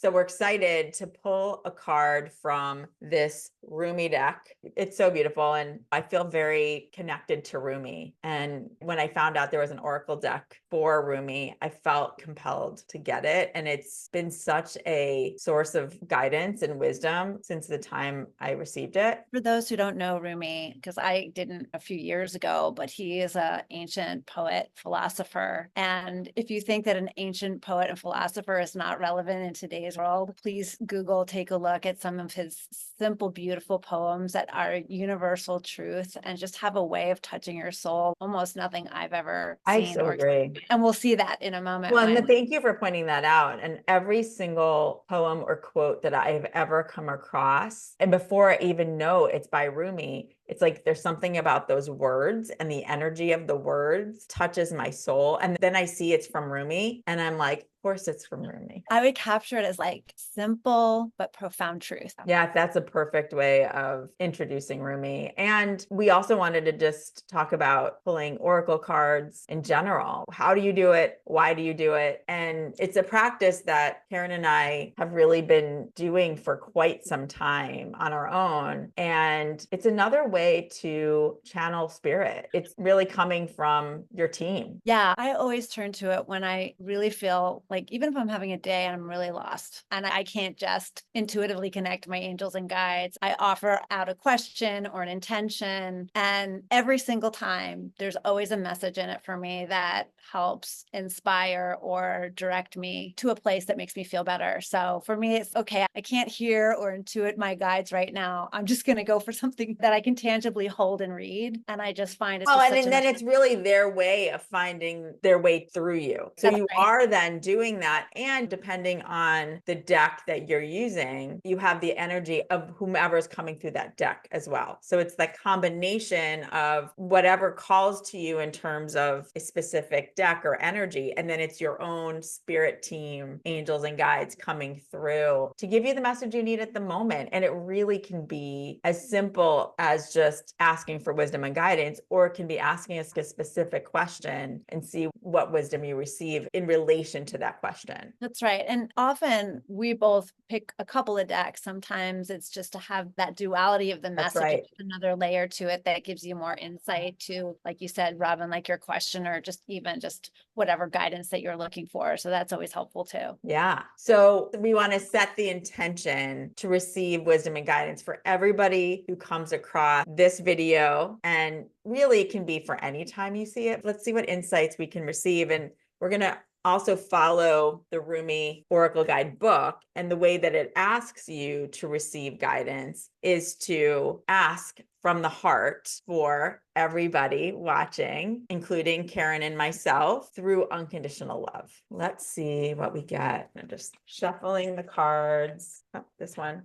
So we're excited to pull a card from this Rumi deck. It's so beautiful, and I feel very connected to Rumi. And when I found out there was an Oracle deck for Rumi, I felt compelled to get it. And it's been such a source of guidance and wisdom since the time I received it. For those who don't know Rumi, because I didn't a few years ago, but he is an ancient poet, philosopher. And if you think that an ancient poet and philosopher is not relevant in today's world, please Google, take a look at some of his simple, beautiful poems that are universal truth and just have a way of touching your soul. Almost nothing I've ever I seen so or agree. and we'll see that in a moment. Well, and When thank you for pointing that out. And every single poem or quote that I've ever come across, and before I even know it's by Rumi, it's like there's something about those words and the energy of the words touches my soul. And then I see it's from Rumi, and I'm like, of course it's from Rumi. I would capture it as like simple but profound truth. Yeah, that's a perfect way of introducing Rumi. And we also wanted to just talk about pulling oracle cards in general. How do you do it? Why do you do it? And it's a practice that Karen and I have really been doing for quite some time on our own. And it's another way to channel spirit. It's really coming from your team. Yeah, I always turn to it when I really feel like, even if I'm having a day and I'm really lost and I can't just intuitively connect my angels and guides, I offer out a question or an intention. And every single time, there's always a message in it for me that helps inspire or direct me to a place that makes me feel better. So for me, it's okay, I can't hear or intuit my guides right now. I'm just going to go for something that I can tangibly hold and read. And I just find it's Oh, just and such then it's really their way of finding their way through you. So That's you right. are then doing that. And depending on the deck that you're using, you have the energy of whomever is coming through that deck as well. So it's the combination of whatever calls to you in terms of a specific deck or energy. And then it's your own spirit team, angels and guides coming through to give you the message you need at the moment. And it really can be as simple as just asking for wisdom and guidance, or it can be asking us a specific question and see what wisdom you receive in relation to that question. That's right. And often we both pick a couple of decks. Sometimes it's just to have that duality of the That's message, right. another layer to it that gives you more insight to, like you said, Robin, like your question, or just even just whatever guidance that you're looking for. So that's always helpful too. Yeah. So we want to set the intention to receive wisdom and guidance for everybody who comes across this video. And really, it can be for any time you see it. Let's see what insights we can receive. And we're going to also follow the Rumi Oracle Guide book. And the way that it asks you to receive guidance is to ask from the heart for everybody watching, including Karen and myself, through unconditional love. Let's see what we get. I'm just shuffling the cards. Oh, this one.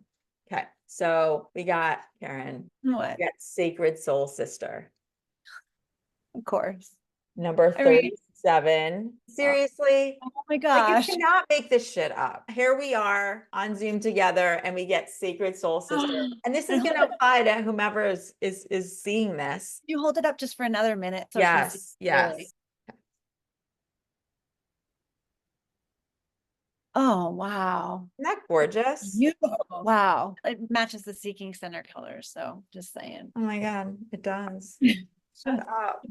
Okay. So we got Karen. What? We got Sacred Soul Sister. Of course. Number I mean, 37. Seriously? oh my Like, you gosh. cannot make this shit up. Here we are on Zoom together, and we get Sacred Soul Sister. And this is And going to apply to whomever is seeing this. you hold it up just for another minute so I can see Yes, yes. clearly. Oh, wow. Isn't that gorgeous? Beautiful. Wow. It matches the Seeking Center colors. So just saying. Oh my God, it does. Shut up.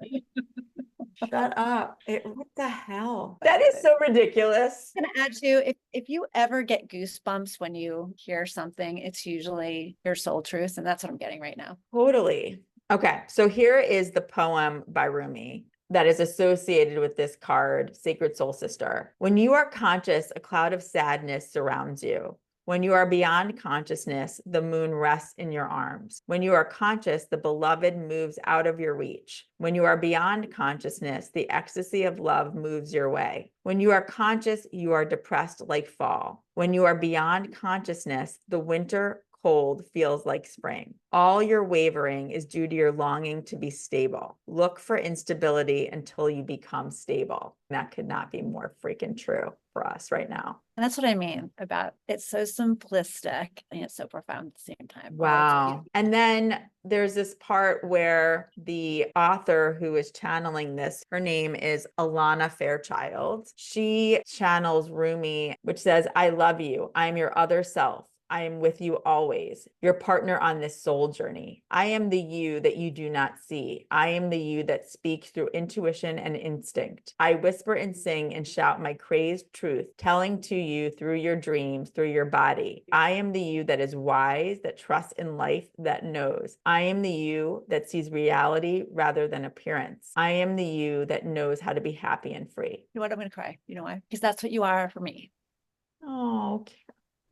Shut up. What the hell? That is so ridiculous. I'm gonna add to, if you ever get goosebumps when you hear something, it's usually your soul truth, and that's what I'm getting right now. Totally. Okay, so here is the poem by Rumi that is associated with this card, Sacred Soul Sister. When you are conscious, a cloud of sadness surrounds you. When you are beyond consciousness, the moon rests in your arms. When you are conscious, the beloved moves out of your reach. When you are beyond consciousness, the ecstasy of love moves your way. When you are conscious, you are depressed like fall. When you are beyond consciousness, the winter cold feels like spring. All your wavering is due to your longing to be stable. Look for instability until you become stable. That could not be more freaking true for us right now. And that's what I mean about it's so simplistic and it's so profound at the same time. Wow. And then there's this part where the author who is channeling this, her name is Alana Fairchild. She channels Rumi, which says, I love you. I'm your other self. I am with you always, your partner on this soul journey. I am the you that you do not see. I am the you that speaks through intuition and instinct. I whisper and sing and shout my crazed truth, telling to you through your dreams, through your body. I am the you that is wise, that trusts in life, that knows. I am the you that sees reality rather than appearance. I am the you that knows how to be happy and free. You know what? I'm going to cry. You know why? Because that's what you are for me. Oh,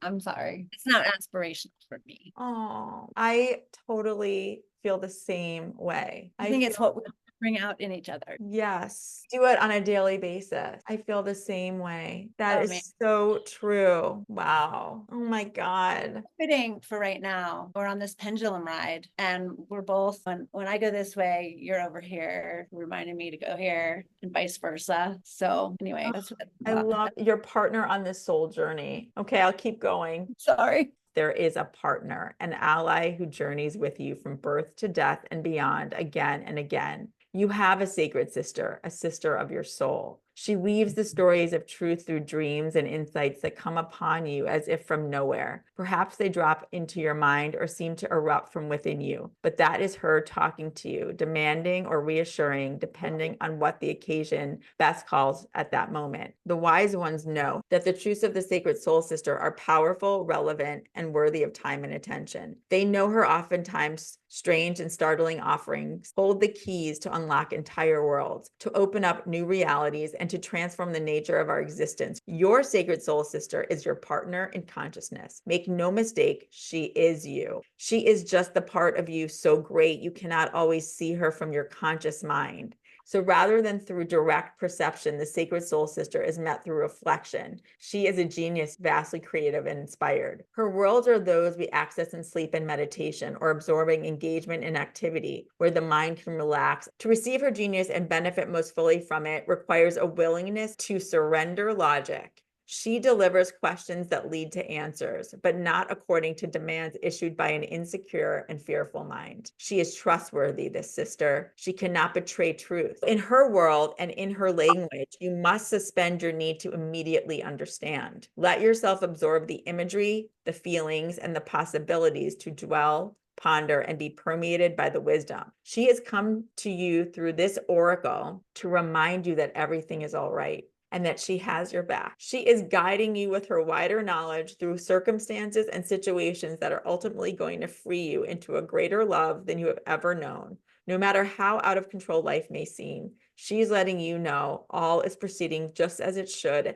I'm sorry. It's not aspirational for me. oh, I totally feel the same way. I think it's what we bring out in each other. Yes. Do it on a daily basis. I feel the same way. That is so true. Wow. Oh my God. Fitting for right now. We're on this pendulum ride and we're both, when I go this way, you're over here, reminding me to go here and vice versa. So anyway, that's what I love your partner on this soul journey. Okay, I'll keep going. Sorry. There is a partner, an ally who journeys with you from birth to death and beyond again and again. You have a sacred sister, a sister of your soul. She weaves the stories of truth through dreams and insights that come upon you as if from nowhere. Perhaps they drop into your mind or seem to erupt from within you, but that is her talking to you, demanding or reassuring, depending on what the occasion best calls at that moment. The wise ones know that the truths of the sacred soul sister are powerful, relevant, and worthy of time and attention. They know her oftentimes strange and startling offerings hold the keys to unlock entire worlds, to open up new realities, and to transform the nature of our existence. Your sacred soul sister is your partner in consciousness. Make no mistake, she is you. She is just the part of you so great you cannot always see her from your conscious mind. So rather than through direct perception, the sacred soul sister is met through reflection. She is a genius, vastly creative and inspired. Her worlds are those we access in sleep and meditation, or absorbing engagement in activity, where the mind can relax. To receive her genius and benefit most fully from it requires a willingness to surrender logic. She delivers questions that lead to answers, but not according to demands issued by an insecure and fearful mind. She is trustworthy, this sister. She cannot betray truth. In her world and in her language, you must suspend your need to immediately understand. Let yourself absorb the imagery, the feelings, and the possibilities to dwell, ponder, and be permeated by the wisdom. She has come to you through this oracle to remind you that everything is all right, and that she has your back. She is guiding you with her wider knowledge through circumstances and situations that are ultimately going to free you into a greater love than you have ever known. No matter how out of control life may seem, she's letting you know all is proceeding just as it should,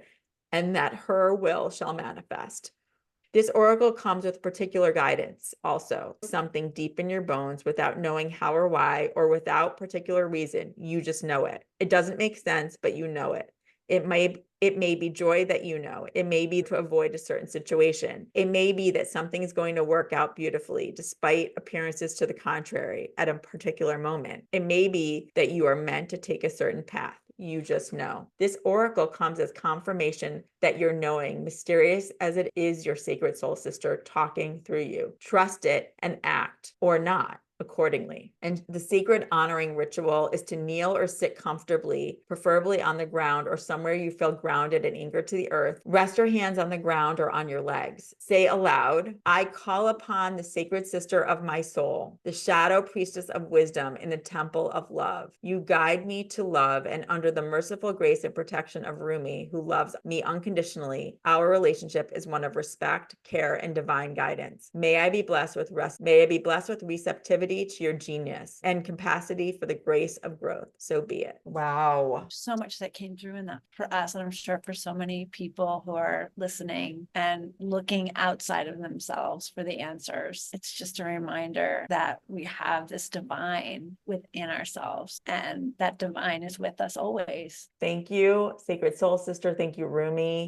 and that her will shall manifest. This oracle comes with particular guidance also, something deep in your bones without knowing how or why, or without particular reason. You just know it. It doesn't make sense, but you know it. It may be joy that you know. It may be to avoid a certain situation. It may be that something is going to work out beautifully despite appearances to the contrary at a particular moment. It may be that you are meant to take a certain path. You just know. This oracle comes as confirmation that you're knowing, mysterious as it is your sacred soul sister talking through you. Trust it and act or not accordingly. And the sacred honoring ritual is to kneel or sit comfortably, preferably on the ground or somewhere you feel grounded and anchored to the earth. Rest your hands on the ground or on your legs. Say aloud, I call upon the sacred sister of my soul, the shadow priestess of wisdom in the temple of love. You guide me to love, and under the merciful grace and protection of Rumi, who loves me unconditionally, our relationship is one of respect, care, and divine guidance. May I be blessed with receptivity to your genius and capacity for the grace of growth. So be it. Wow. So much that came through in that for us, and I'm sure for so many people who are listening and looking outside of themselves for the answers. It's just a reminder that we have this divine within ourselves, and that divine is with us always. Thank you, Sacred Soul Sister. Thank you, Rumi.